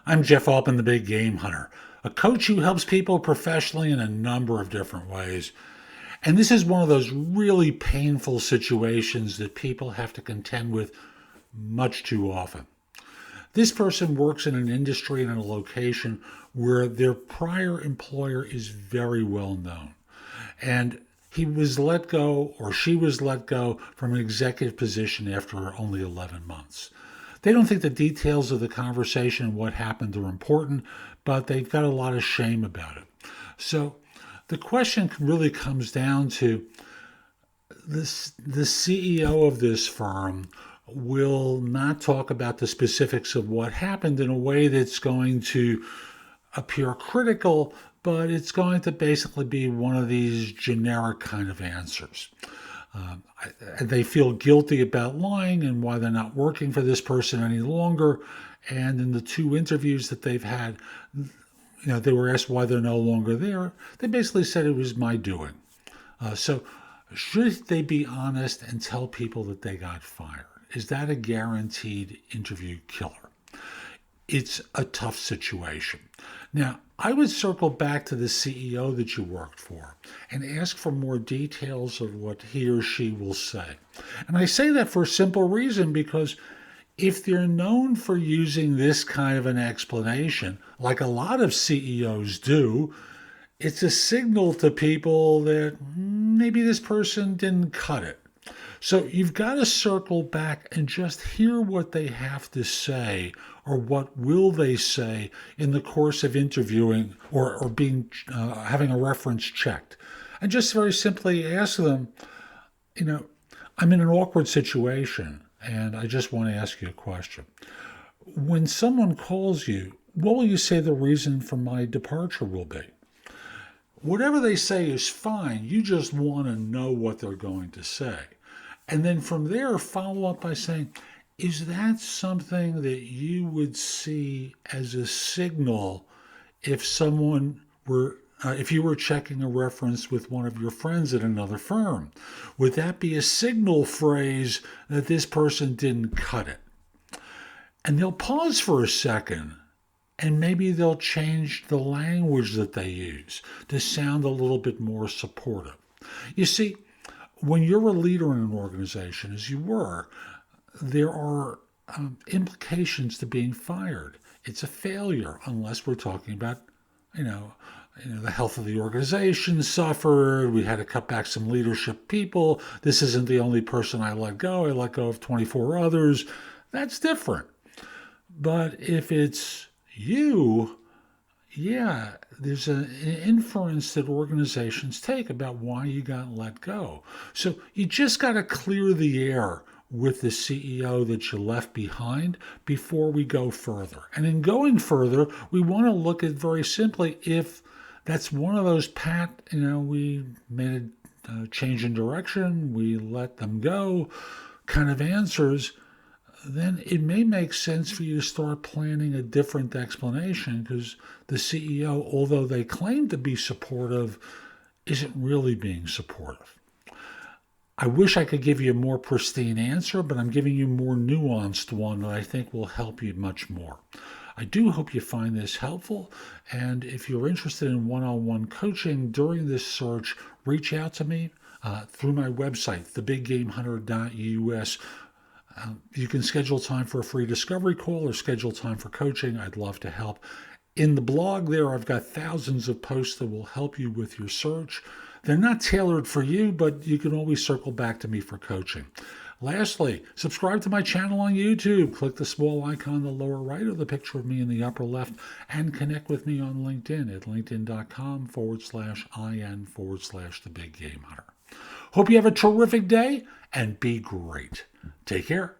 I'm Jeff Altman, the Big Game Hunter, a coach who helps people professionally in a number of different ways. And this is one of those really painful situations that people have to contend with much too often. This person works in an industry and in a location where their prior employer is very well known. And he was let go, or she was let go from an executive position after only 11 months. They don't think the details of the conversation and what happened are important, but they've got a lot of shame about it. So the question really comes down to this: the CEO of this firm will not talk about the specifics of what happened in a way that's going to appear critical, but it's going to basically be one of these generic kind of answers. They feel guilty about lying and why they're not working for this person any longer. And in the two interviews that they've had, they were asked why they're no longer there. They basically said it was my doing. So should they be honest and tell people that they got fired? Is that a guaranteed interview killer? It's a tough situation. Now, I would circle back to the CEO that you worked for and ask for more details of what he or she will say. And I say that for a simple reason, because if they're known for using this kind of an explanation, like a lot of CEOs do, it's a signal to people that maybe this person didn't cut it. So you've got to circle back and just hear what they have to say, or what will they say in the course of interviewing or being having a reference checked. And just very simply ask them, I'm in an awkward situation and I just want to ask you a question. When someone calls you, what will you say the reason for my departure will be? Whatever they say is fine. You just want to know what they're going to say. And then from there, follow up by saying, is that something that you would see as a signal if if you were checking a reference with one of your friends at another firm? Would that be a signal phrase that this person didn't cut it? And they'll pause for a second, and maybe they'll change the language that they use to sound a little bit more supportive. You see, when you're a leader in an organization, as you were, there are implications to being fired. It's a failure unless we're talking about, the health of the organization suffered. We had to cut back some leadership people. This isn't the only person I let go. I let go of 24 others. That's different. But if it's you, yeah, there's an inference that organizations take about why you got let go. So you just got to clear the air with the CEO that you left behind before we go further. And in going further, we want to look at very simply if that's one of those we made a change in direction, we let them go kind of answers. Then it may make sense for you to start planning a different explanation, because the CEO, although they claim to be supportive, isn't really being supportive. I wish I could give you a more pristine answer, but I'm giving you a more nuanced one that I think will help you much more. I do hope you find this helpful, and if you're interested in one-on-one coaching during this search, reach out to me through my website, thebiggamehunter.us. You can schedule time for a free discovery call or schedule time for coaching. I'd love to help. In the blog there, I've got thousands of posts that will help you with your search. They're not tailored for you, but you can always circle back to me for coaching. Lastly, subscribe to my channel on YouTube. Click the small icon in the lower right or the picture of me in the upper left, and connect with me on LinkedIn at linkedin.com/IN/The Big Game Hunter. Hope you have a terrific day and be great. Take care.